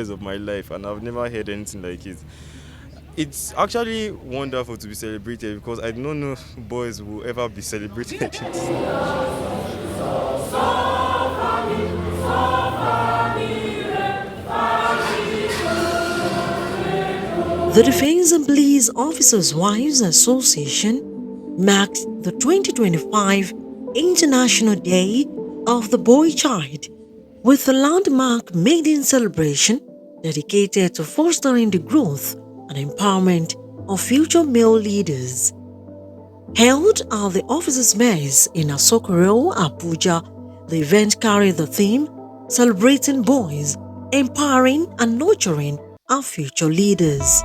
years of my life, and I've never heard anything like it. It's actually wonderful to be celebrated because I don't know boys will ever be celebrated. The Defense and Police Officers' Wives Association marked the 2025 International Day of the Boy Child with a landmark maiden celebration dedicated to fostering the growth and empowerment of future male leaders. Held at the officers' mess in Asokoro, Abuja, the event carried the theme Celebrating Boys, Empowering and Nurturing Our Future Leaders.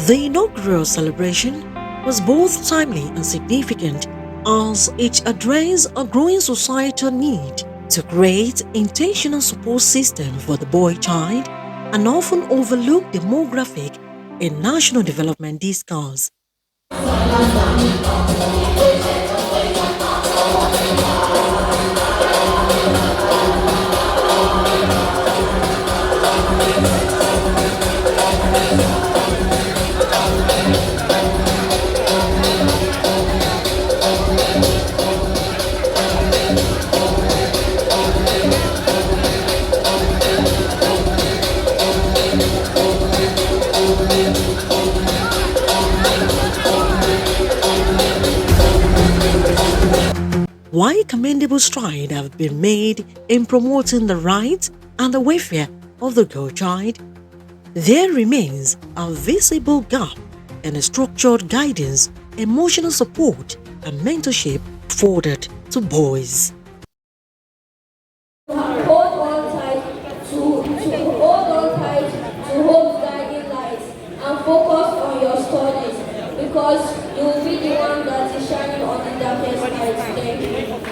The inaugural celebration was both timely and significant as it addressed a growing societal need to create intentional support system for the boy child, an often overlooked demographic in national development discourse. While commendable strides have been made in promoting the rights and the welfare of the girl child, there remains a visible gap in the structured guidance, emotional support, and mentorship afforded to boys. Hold on tight hold on tight to hope's guiding lights and focus on your studies because you will be the one that is shining on the darkest night. Thank you.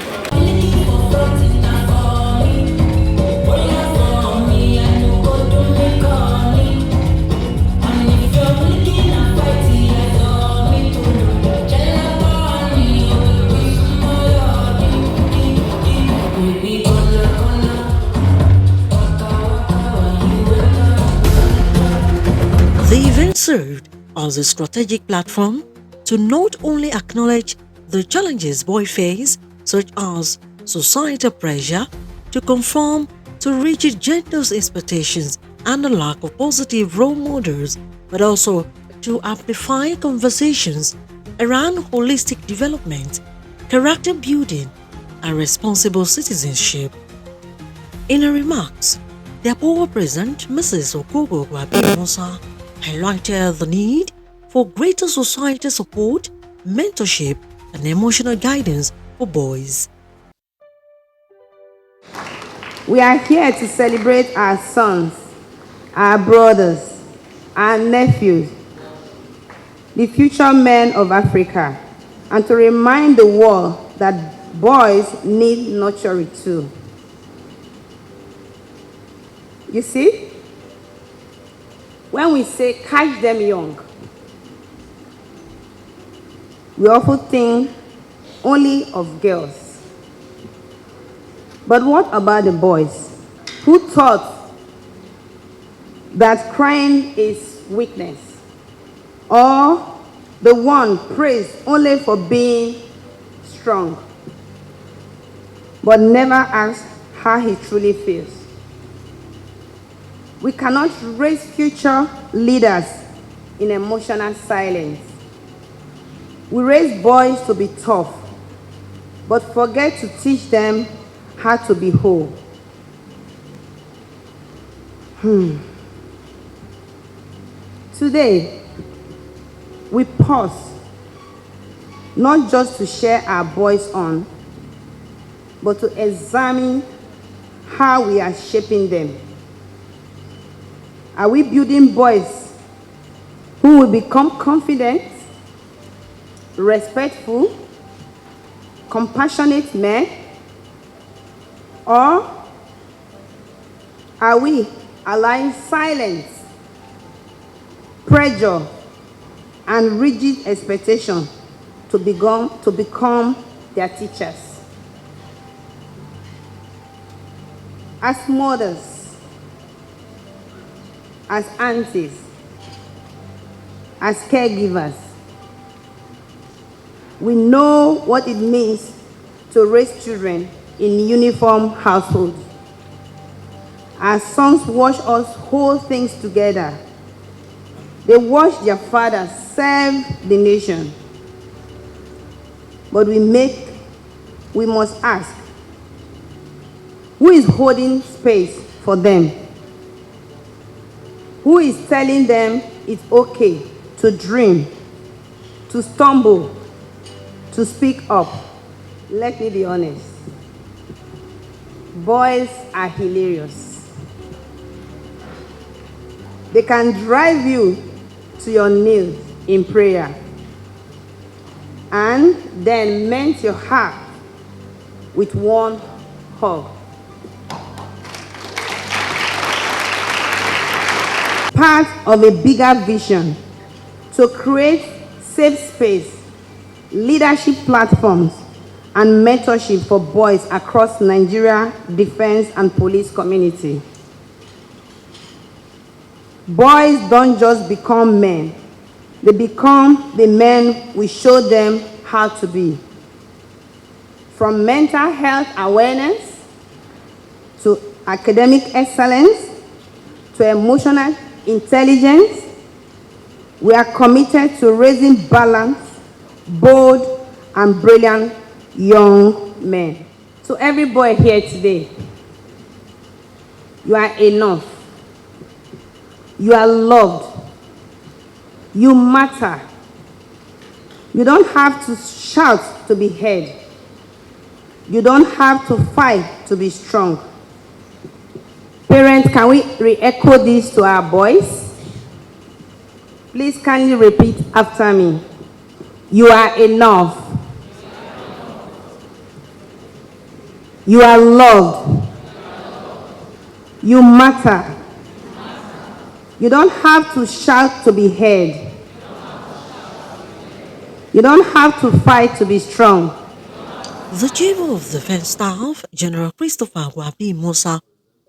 The event served as a strategic platform to not only acknowledge the challenges boys face, such as societal pressure to conform to rigid gender expectations and the lack of positive role models, but also to amplify conversations around holistic development, character building, and responsible citizenship. In her remarks, DEPOWA President Mrs. Okobo Gwabi Musa highlighted the need for greater societal support, mentorship, and emotional guidance for boys. We are here to celebrate our sons, our brothers, our nephews, the future men of Africa, and to remind the world that boys need nurturing too. You see, when we say catch them young, we often think only of girls. But what about the boys who thought that crying is weakness, or the one praised only for being strong, but never asked how he truly feels? We cannot raise future leaders in emotional silence. We raise boys to be tough, but forget to teach them how to be whole. Today, we pause not just to share our boys on, but to examine how we are shaping them. Are we building boys who will become confident, respectful, compassionate men? Or are we allowing silence, pressure, and rigid expectation to become their teachers? As mothers, as aunties, as caregivers. We know what it means to raise children in uniform households. Our sons watch us hold things together. They watch their fathers serve the nation. But we must ask, who is holding space for them? Who is telling them it's okay to dream, to stumble, to speak up? Let me be honest. Boys are hilarious. They can drive you to your knees in prayer and then melt your heart with one hug. Part of a bigger vision to create safe space, leadership platforms, and mentorship for boys across Nigeria defense and police community. Boys don't just become men, they become the men we show them how to be. From mental health awareness to academic excellence to emotional intelligence, we are committed to raising balanced, bold, and brilliant young men. So every boy here today, you are enough. You are loved. You matter. You don't have to shout to be heard. You don't have to fight to be strong. Parents, can we re-echo this to our boys? Please kindly repeat after me. You are enough. You are loved. You matter. You don't have to shout to be heard. You don't have to fight to be strong. The Chief of Defense Staff, General Christopher Wabi Musa,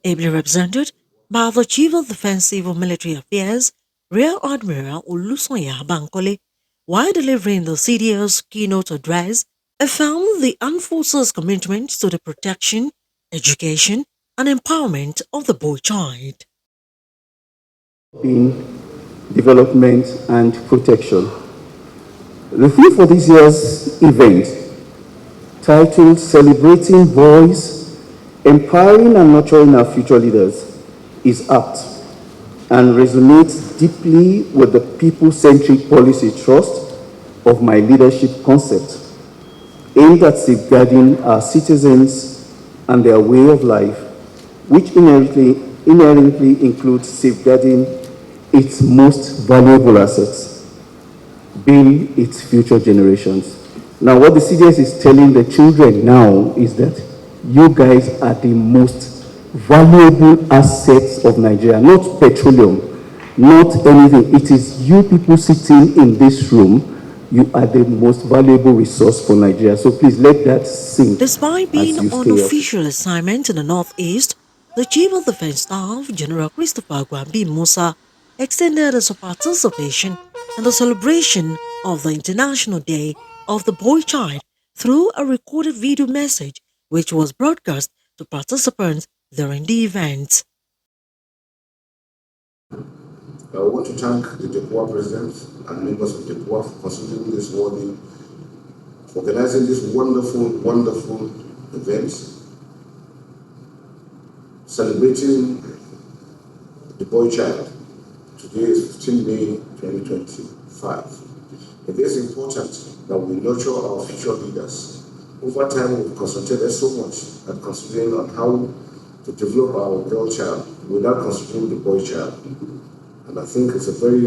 ably represented by the Chief of Defense Civil Military Affairs, Rear Admiral Olusoya Bankole, while delivering the CDO's keynote address, affirmed the armed forces' commitment to the protection, education, and empowerment of the boy child. In development and protection. The theme for this year's event, titled Celebrating Boys, Empowering and Nurturing Our Future Leaders, is apt and resonates deeply with the people-centric policy thrust of my leadership concept, aimed at safeguarding our citizens and their way of life, which inherently includes safeguarding its most valuable assets, being its future generations. Now, what the CDS is telling the children now is that you guys are the most valuable assets of Nigeria, not petroleum, not anything. It is you people sitting in this room. You are the most valuable resource for Nigeria. So please let that sink Despite being as you on stay up. official assignment in the Northeast, the Chief of Defense Staff, General Christopher Gwambi Musa, extended his participation in the celebration of the International Day of the Boy Child through a recorded video message which was broadcast to participants during the event. I want to thank the DEPOWA president and members of DEPOWA for considering this worthy, for organizing this wonderful event, celebrating the boy child. Today is 15 May 2025. It is important that we nurture our future leaders. Over time, we've concentrated so much at considering on how to develop our girl child without considering the boy child. And I think it's a very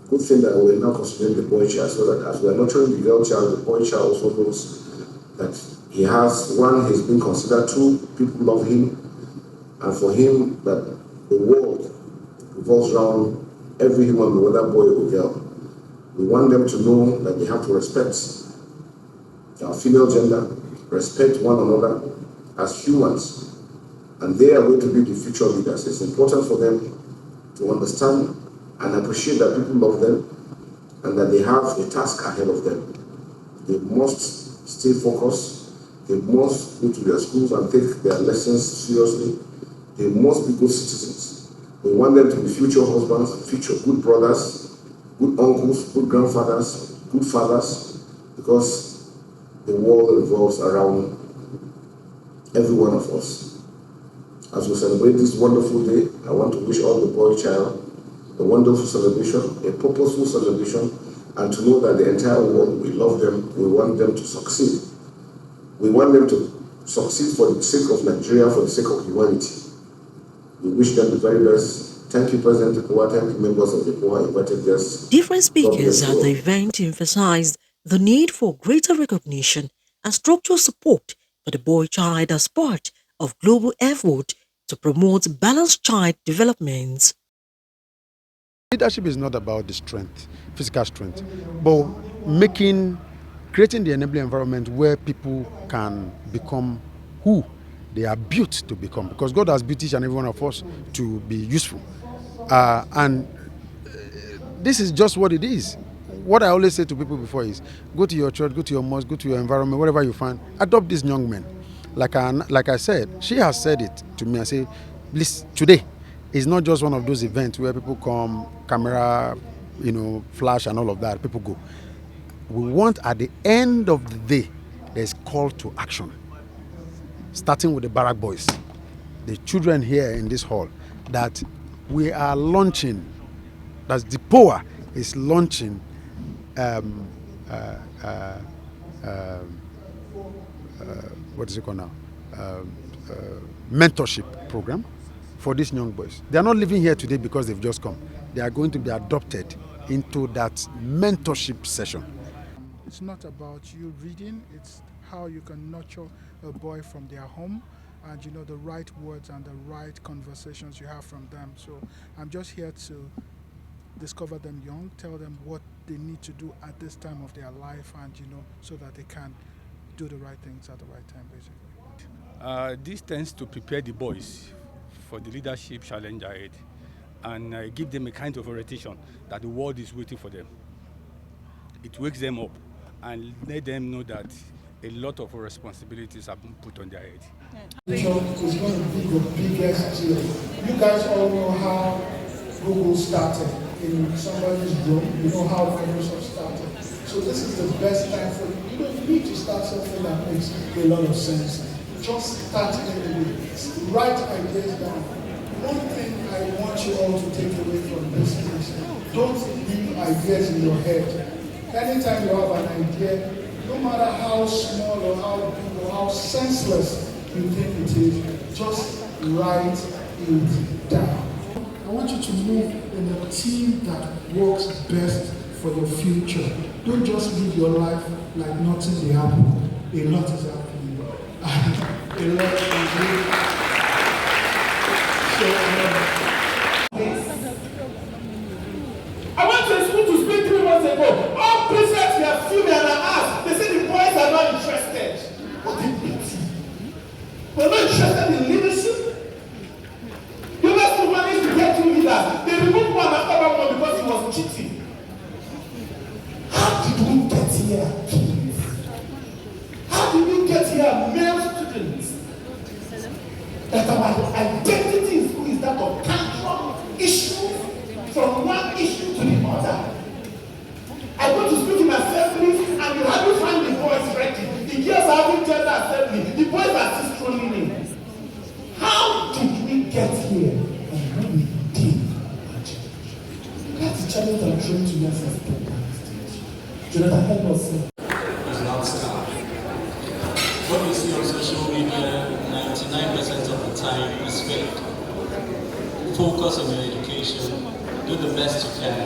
good thing that we're now considering the boy child, so that as we're nurturing the girl child, the boy child also knows that he has, one, he's been considered, two, people love him, and for him, that the world revolves around every human being, whether boy or girl. We want them to know that they have to respect our female gender, respect one another as humans, and they are going to be the future leaders. It's important for them to understand and appreciate that people love them and that they have a task ahead of them. They must stay focused. They must go to their schools and take their lessons seriously. They must be good citizens. We want them to be future husbands, future good brothers, good uncles, good grandfathers, good fathers, because the world revolves around every one of us. As we celebrate this wonderful day, I want to wish all the boy child a wonderful celebration, a purposeful celebration, and to know that the entire world, we love them, we want them to succeed. We want them to succeed for the sake of Nigeria, for the sake of humanity. We wish them the very best. Thank you, President DEPOWA. Thank you, members of DEPOWA, invited guests. Different God speakers bless at you the all. event emphasized the need for greater recognition and structural support for the boy child as part of global effort to promote balanced child development. Leadership is not about the strength, physical strength, but creating the enabling environment where people can become who they are built to become, because God has built each and every one of us to be useful. And this is just what it is. What I always say to people before is, go to your church, go to your mosque, go to your environment, whatever you find, adopt these young men. Like I said, she has said it to me. I say, please, today is not just one of those events where people come, camera, flash and all of that, people go. We want at the end of the day, there's call to action. Starting with the barrack boys, the children here in this hall, that we are launching, that's DEPOWA is launching what is it called now? Mentorship program for these young boys. They are not living here today because they've just come. They are going to be adopted into that mentorship session. It's not about you reading, it's how you can nurture a boy from their home and the right words and the right conversations you have from them. So I'm just here to discover them young, tell them what they need to do at this time of their life and so that they can do the right things at the right time, basically. This tends to prepare the boys for the leadership challenge ahead and give them a kind of orientation that the world is waiting for them. It wakes them up and let them know that a lot of responsibilities have been put on their head. Is going to be the biggest deal. You guys all know how Google started in somebody's room. You know how Microsoft started. So this is the best time for you. You need to start something that makes a lot of sense. Just start anyway. Write ideas down. One thing I want you all to take away from this is don't leave ideas in your head. Anytime you have an idea, no matter how small or how big or how senseless you think it is, just write it down. I want you to move in a team that works best for your future. Don't just live your life like nothing will happen. A lot is happening. A lot is happening. I went to school to speak 3 months ago. All precepts were filled and I asked. They said the boys are not interested. What a pity. They're not interested in leadership. The last two managed to get 2 leaders. They removed one after one because he was cheating. How did we get here, kids? How did we get here, male students? That our identity in school is that of tantrum issues from one issue to the other. I go to speak in assemblies and you hardly find the boys ready. The girls are having gender assembly. The boys are still strolling in. How did we get here? And what we did. That's the challenge I'm trying to learn from people. Jonathan, help us. It's not staff. What you see on social media, 99% of the time is fake. Focus on your education, do the best you can,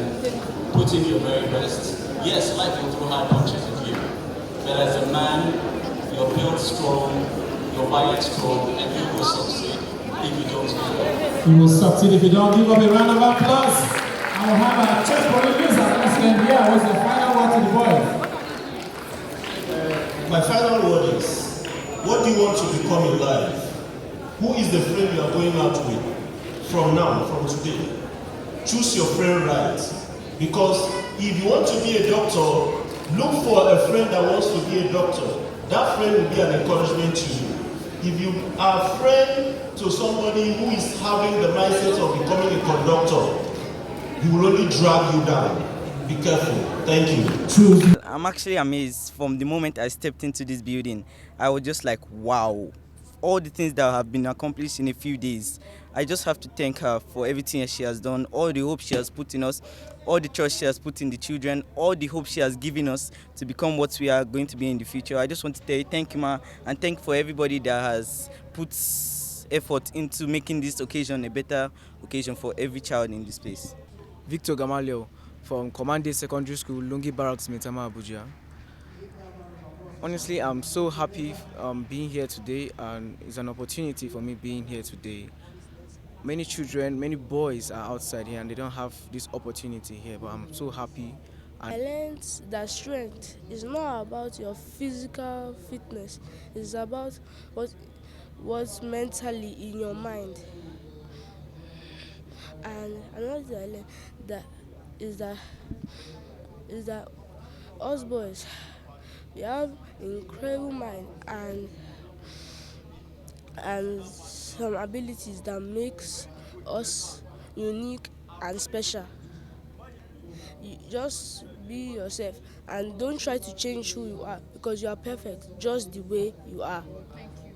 put in your very best. Yes, life will throw hard punches at you, but as a man, you're built strong, you're wired strong, and you will succeed if you don't give up. You will succeed if you don't give up. A round of applause. I will have a chest for the news announcement here. What's the final word to the boys? My final word is, what do you want to become in life? Who is the friend you are going out with from now, from today? choose your friend right. Because if you want to be a doctor, look for a friend that wants to be a doctor. That friend will be an encouragement to you. If you are a friend to somebody who is having the mindset of becoming a conductor, he will only drag you down. Be careful. Thank you. I'm actually amazed from the moment I stepped into this building. I was just like, wow, all the things that have been accomplished in a few days. I just have to thank her for everything she has done, all the hope she has put in us, all the trust she has put in the children, all the hope she has given us to become what we are going to be in the future. I just want to say thank you, ma, and thank for everybody that has put effort into making this occasion a better occasion for every child in this place. Victor Gamaliel from Command Day Secondary School, Lungi Barracks, Maitama, Abuja. Honestly, I'm so happy being here today, and it's an opportunity for me being here today. Many children, many boys are outside here and they don't have this opportunity here, but I'm so happy. I learned that strength is not about your physical fitness, it's about what's mentally in your mind. And another thing I learned that is that is that us boys, we have incredible mind and some abilities that makes us unique and special. You just be yourself and don't try to change who you are, because you are perfect just the way you are.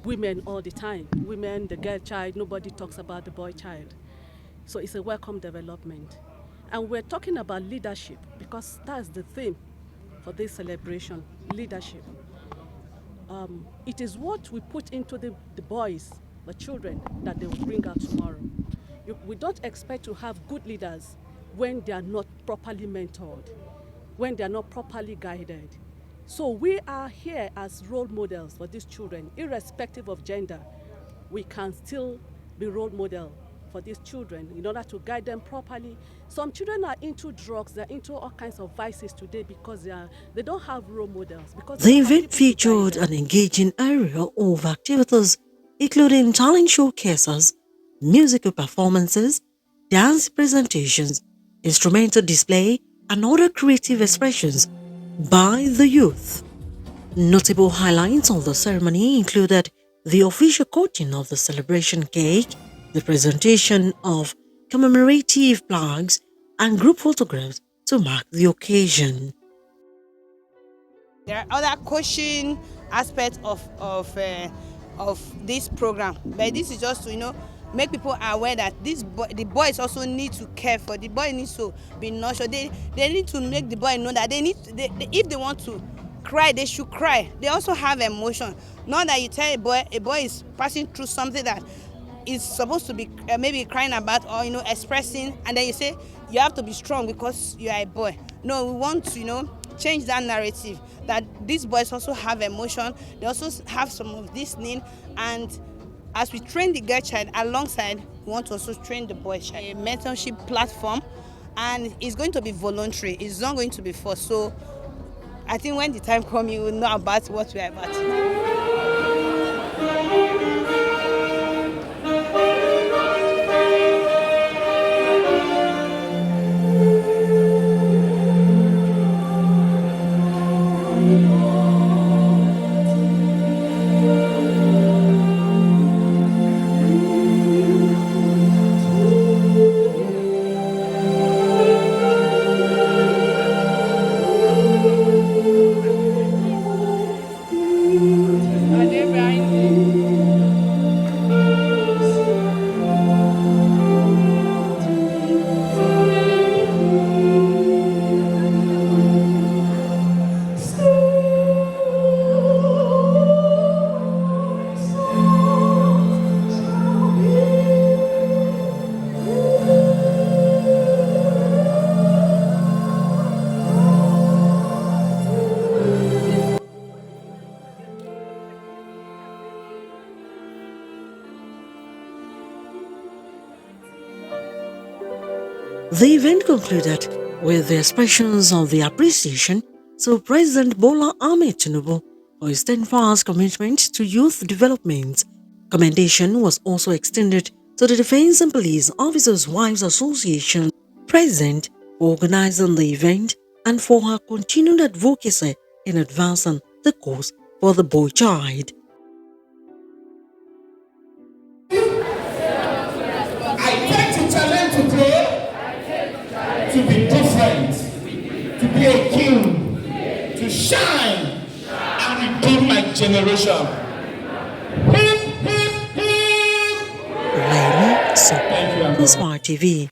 Women all the time, women, the girl child, nobody talks about the boy child. So it's a welcome development. And we're talking about leadership because that's the theme for this celebration, leadership. It is what we put into the boys, the children, that they will bring out tomorrow. We don't expect to have good leaders when they are not properly mentored, when they are not properly guided. So we are here as role models for these children, irrespective of gender. We can still be role model for these children in order to guide them properly. Some children are into drugs, they're into all kinds of vices today because they don't have role models. Because The event featured an engaging area of activities, including talent showcases, musical performances, dance presentations, instrumental display, and other creative expressions by the youth. Notable highlights of the ceremony included the official cutting of the celebration cake, the presentation of commemorative flags, and group photographs to mark the occasion. There are other coaching aspects of this program, but this is just to make people aware that the boys also need to care for. The boy needs to be nurtured. They need to make the boy know that if they want to cry, they should cry. They also have emotion. Not that you tell a boy is passing through something that is supposed to be maybe crying about or expressing, and then you say you have to be strong because you are a boy. No, we want to change that narrative that these boys also have emotion. They also have some of this need, and as we train the girl child alongside, we want to also train the boy child. A mentorship platform, and it's going to be voluntary. It's not going to be forced. So I think when the time comes, you will know about what we are about. The event concluded with the expressions of the appreciation to President Bola Ahmed Tinubu for his steadfast commitment to youth development. Commendation was also extended to the Defense and Police Officers' Wives Association present for organizing the event and for her continued advocacy in advancing the cause for the boy child. I take the challenge today to be different, to be a king, to shine and redeem my generation. Hip, hip, hip. Laila Super, Smart TV.